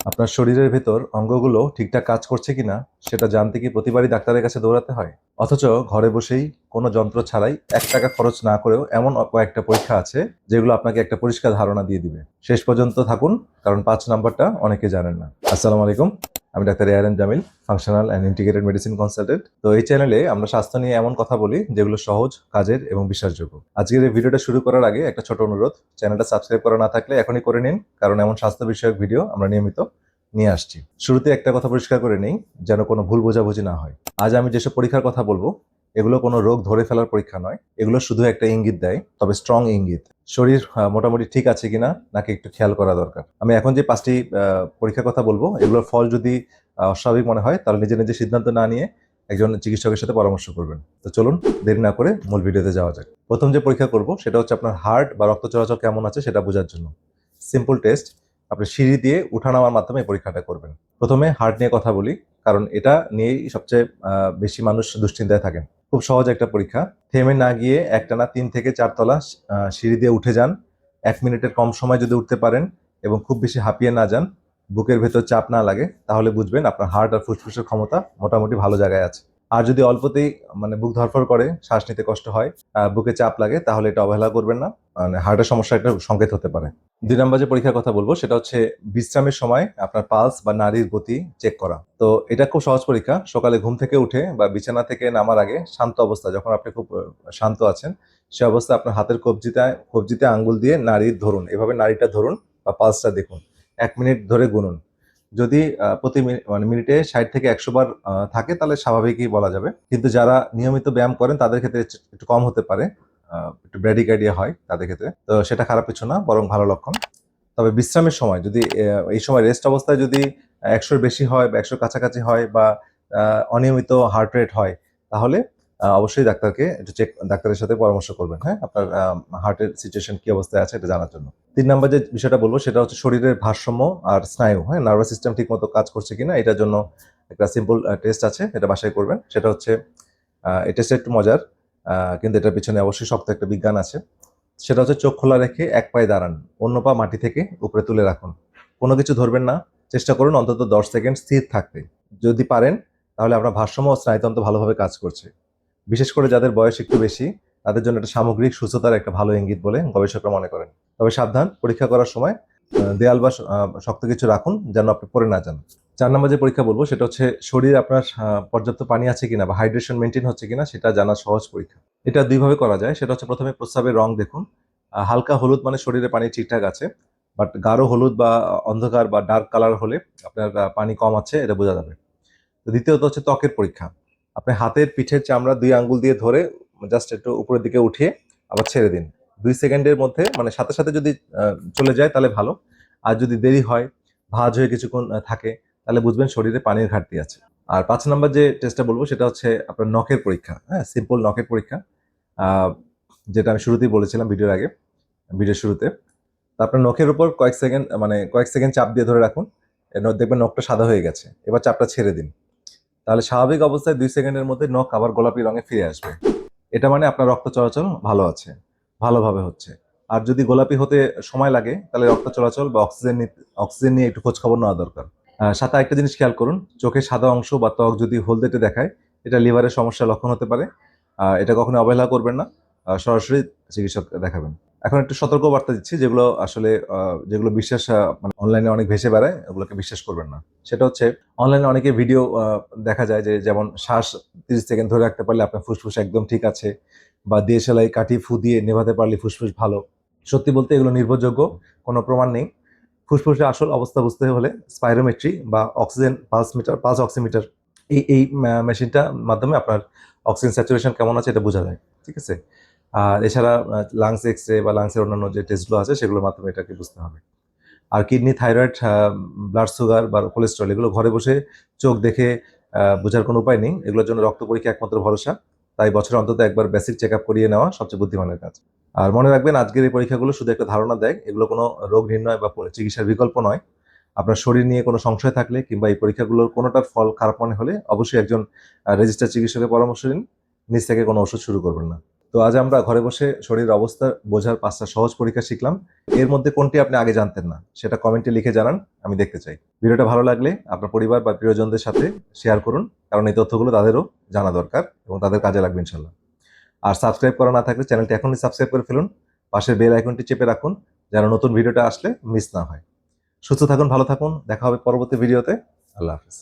আপনার শরীরের ভেতর অঙ্গগুলো ঠিকঠাক কাজ করছে কিনা সেটা জানতে কি প্রতিবারই ডাক্তারের কাছে দৌড়াতে হয়? অথচ ঘরে বসেই কোনো যন্ত্র ছাড়াই ৳১ খরচ না করেও এমন কয়েকটা পরীক্ষা আছে যেগুলো আপনাকে একটা পরিষ্কার ধারণা দিয়ে দিবে। শেষ পর্যন্ত থাকুন, কারণ ৫ নাম্বারটা অনেকে জানেন না। আসসালামু আলাইকুম। আমি doctor ARM Jamil, functional and integrated medicine consultant. তো এই চ্যানেলে আমরা স্বাস্থ্য নিয়ে এমন কথা বলি যেগুলো সহজ, কাজের এবং বিশ্বাসযোগ্য। আজকের এই ভিডিওটা শুরু করার আগে একটা ছোট অনুরোধ, চ্যানেলটা সাবস্ক্রাইব করা না থাকলে এখনই করে নিন, কারণ এমন স্বাস্থ্য বিষয়ক ভিডিও আমরা নিয়মিত নিয়ে আসছি। শুরুতে একটা কথা পরিষ্কার করে নেই, যেন কোনো ভুল বোঝাবুঝি না হয়। আজ আমি যেসব পরীক্ষার কথা বলবো এগুলো কোনো রোগ ধরে ফেলার পরীক্ষা নয়, এগুলো শুধু একটা ইঙ্গিত দেয়, তবে স্ট্রং ইঙ্গিত। শরীর মোটামুটি ঠিক আছে কিনা নাকি একটু খেয়াল করা দরকার। আমি এখন যে 5টি পরীক্ষার কথা বলবো এগুলোর ফল যদি অস্বাভাবিক মনে হয় তাহলে নিজে নিজে সিদ্ধান্ত না নিয়ে একজন চিকিৎসকের সাথে পরামর্শ করবেন। তো চলুন দেরি না করে মূল ভিডিওতে যাওয়া যাক। প্রথম যে পরীক্ষা করব সেটা হচ্ছে আপনার হার্ট বা রক্ত চলাচল কেমন আছে সেটা বোঝার জন্য। Simple test. আপনি সিঁড়ি দিয়ে উঠা-নামার মাধ্যমে এই পরীক্ষাটা করবেন। প্রথমে হার্ট নিয়ে কথা বলি, কারণ এটা নিয়েই সবচেয়ে বেশি মানুষ দুশ্চিন্তায় থাকেন। খুব সহজ একটা পরীক্ষা। থেমে না গিয়ে একটানা ৩ থেকে ৪ তলা সিঁড়ি দিয়ে উঠে যান। ১ মিনিটের কম সময় যদি উঠতে পারেন এবং খুব বেশি হাঁপিয়ে না যান, বুকের ভেতর চাপ না লাগে, তাহলে বুঝবেন আপনার হার্ট আর ফুসফুসের ক্ষমতা মোটামুটি ভালো জায়গায় আছে। আর যদি অল্পতেই বুক ধড়ফড় করে, শ্বাস নিতে কষ্ট হয়, বুকে চাপ লাগে, তাহলে এটা অবহেলা করবেন না। হার্টের সমস্যা একটা সংকেত হতে পারে। ২ নাম্বার যে পরীক্ষার কথা বলবো সেটা হচ্ছে বিশ্রামের সময় আপনার পালস বা নাড়ির গতি চেক করা। তো এটা খুব সহজ পরীক্ষা। সকালে ঘুম থেকে উঠে বা বিছানা থেকে নামার আগে শান্ত অবস্থায়, যখন আপনি খুব শান্ত আছেন, সে অবস্থায় আপনার হাতের কবজিতে আঙ্গুল দিয়ে নাড়ি ধরুন। এভাবে নাড়িটা ধরুন বা পালসটা দেখুন। ১ মিনিট ধরে গুনুন। যদি প্রতি মিনিটে ৬০ থেকে ১০০ বার থাকে তাহলে স্বাভাবিকই বলা যাবে। কিন্তু যারা নিয়মিত ব্যায়াম করেন তাদের ক্ষেত্রে একটু কম হতে পারে। একটু ব্র্যাডিকার্ডিয়া হয় তাদের ক্ষেত্রে। তো সেটা খারাপ কিছু না, বরং ভালো লক্ষণ। তবে বিশ্রামের সময় যদি এই সময় রেস্ট অবস্থায় যদি ১০০ এর বেশি হয় বা ১০০ এর কাছাকাছি হয় বা অনিয়মিত হার্ট রেট হয়, তাহলে অবশ্যই ডাক্তারের সাথে পরামর্শ করবেন, হ্যাঁ? আপনার হার্টের সিচুয়েশন কি অবস্থায় আছে এটা জানার জন্য। ৩ নাম্বার যে বিষয়টা বলব সেটা হচ্ছে শরীরের ভারসাম্য আর স্নায়ু, হ্যাঁ? নার্ভাস সিস্টেম ঠিকমতো কাজ করছে কিনা এটার জন্য একটা সিম্পল টেস্ট আছে, এটা বাসায় করবেন। সেটা হচ্ছে এই টেস্টটা একটু মজার, কিন্তু এটার পিছনে অবশ্যই শক্ত একটা বিজ্ঞান আছে। সেটা হচ্ছে চোখ খোলা রেখে এক পায়ে দাঁড়ান। অন্য পা মাটি থেকে উপরে তুলে রাখুন। কোনো কিছু ধরবেন না। চেষ্টা করুন অন্তত ১০ সেকেন্ড স্থির থাকতে। যদি পারেন তাহলে আপনার ভারসাম্য ও স্নায়ুতন্ত্র ভালোভাবে কাজ করছে। বিশেষ করে যাদের বয়স একটু বেশি, তাদের জন্য এটা সামগ্রিক সুস্থতার একটা ভালো ইঙ্গিত বলে গবেষকরা মনে করেন। তবে সাবধান, পরীক্ষা করার সময় দেয়াল বা শক্ত কিছু রাখুন যেন আপনি পড়ে না যান। ৪ নাম্বার যে পরীক্ষা বলব সেটা হচ্ছে শরীরে আপনার পর্যাপ্ত পানি আছে কিনা বা হাইড্রেশন মেইনটেইন হচ্ছে কিনা সেটা জানার সহজ পরীক্ষা। এটা ২ ভাবে করা যায়। সেটা হচ্ছে প্রথমে প্রস্রাবের রং দেখুন। হালকা হলুদ মানে শরীরে পানি ঠিকঠাক আছে। বাট গাঢ় হলুদ বা অন্ধকার বা ডার্ক কালার হলে আপনার পানি কম আছে, এটা বোঝা যাবে। তো দ্বিতীয়ত হচ্ছে ত্বকের পরীক্ষা। আপনি হাতের পিঠের চামড়া ২ আঙ্গুল দিয়ে ধরে জাস্ট একটু উপরের দিকে উঠিয়ে আবার ছেড়ে দিন। ২ সেকেন্ডের মধ্যে, মানে সাথে, সাথে যদি চলে যায় তাহলে ভালো। আর যদি দেরি হয়, ভাঁজ হয়ে কিছুক্ষণ থাকে, তাহলে বুঝবেন শরীরে পানির ঘাটতি আছে। আর ৫ নাম্বার যে টেস্টটা বলব সেটা হচ্ছে আপনার নখের পরীক্ষা, হ্যাঁ? সিম্পল নখের পরীক্ষা। আ যেটা আমি শুরুতেই বলেছিলাম ভিডিওর শুরুতে। তো আপনার নখের উপর কয়েক সেকেন্ড চাপ দিয়ে ধরে রাখুন। দেখবেন নখটা সাদা হয়ে গেছে। এবার চাপটা ছেড়ে দিন। তাহলে স্বাভাবিক অবস্থায় ২ সেকেন্ডের মধ্যে নখ আবার গোলাপি রঙে ফিরে আসবে। এটা মানে আপনার রক্ত চলাচল ভালো আছে, ভালোভাবে হচ্ছে। আর যদি গোলাপি হতে সময় লাগে তাহলে রক্ত চলাচল বা অক্সিজেন নিয়ে একটু খোঁজখবর নেওয়া দরকার। সাথে আরেকটা জিনিস খেয়াল করুন, চোখের সাদা অংশ বা ত্বক যদি হলদেটে দেখায়, এটা লিভারের সমস্যার লক্ষণ হতে পারে। এটা কখনো অবহেলা করবেন না। সরাসরি চিকিৎসক দেখাবেন। এখন একটু সতর্কবার্তা দিচ্ছি, যেগুলো আসলে যেগুলো বিশ্বাস অনলাইনে অনেক ভেসে বেড়ায়, ওগুলোকে বিশ্বাস করবেন না। সেটা হচ্ছে অনলাইনে অনেকে ভিডিও দেখা যায় যে যেমন শ্বাস ৩০ সেকেন্ড ধরে রাখতে পারলে আপনার ফুসফুস একদম ঠিক আছে, বা দিয়েশালাই কাঠিয়ে ফু দিয়ে নেভাতে পারলে ফুসফুস ভালো। সত্যি বলতে এগুলো নির্ভরযোগ্য কোনো প্রমাণ নেই। ফুসফুসের আসল অবস্থা বুঝতে হলে স্পাইরোমেট্রি বা অক্সিজেন পালস অক্সিমিটার, এই মেশিনটার মাধ্যমে আপনার অক্সিজেন স্যাচুরেশন কেমন আছে এটা বোঝা যায়। ঠিক আছে? আর এছাড়া লাংস এক্স-রে বা লাংসের অন্যান্য যে টেস্টগুলো আছে সেগুলোর মাধ্যমে এটাকে বুঝতে হবে। আর কিডনি, থাইরয়েড, ব্লাড সুগার বা কোলেস্টেরল এগুলো ঘরে বসে চোখ দেখে বোঝার কোনো উপায় নেই। এগুলোর জন্য রক্ত পরীক্ষা একমাত্র ভরসা। তাই বছরে অন্তত একবার বেসিক চেকআপ করিয়ে নেওয়া সবচেয়ে বুদ্ধিমানের কাজ। আর মনে রাখবেন, আজকের এই পরীক্ষাগুলো শুধু একটা ধারণা দেয়। এগুলো কোনো রোগ নির্ণয় বা চিকিৎসার বিকল্প নয়। আপনার শরীর নিয়ে কোনো সংশয় থাকলে কিংবা এই পরীক্ষাগুলোর কোনোটার ফল খারাপ মনে হলে অবশ্যই একজন রেজিস্টার্ড চিকিৎসকের পরামর্শ নিন। নিজ থেকে কোনো ওষুধ শুরু করবেন না। তো আজ আমরা ঘরে বসে শরীরের অবস্থা বোঝার 5টা সহজ পরীক্ষা শিখলাম। এর মধ্যে কোনটি আপনি আগে জানতেন না সেটা কমেন্টে লিখে জানান, আমি দেখতে চাই। ভিডিওটা ভালো লাগলে আপনার পরিবার বা প্রিয়জনদের সাথে শেয়ার করুন, কারণ এই তথ্যগুলো তাদেরও জানা দরকার এবং তাদের কাজে লাগবে ইনশাল্লাহ। আর সাবস্ক্রাইব করা না থাকলে চ্যানেলটি এখনই সাবস্ক্রাইব করে ফেলুন, পাশের বেল আইকনটি চেপে রাখুন যেন নতুন ভিডিওটা আসলে মিস না হয়। সুস্থ থাকুন, ভালো থাকুন, দেখা হবে পরবর্তী ভিডিওতে। আল্লাহ হাফিজ।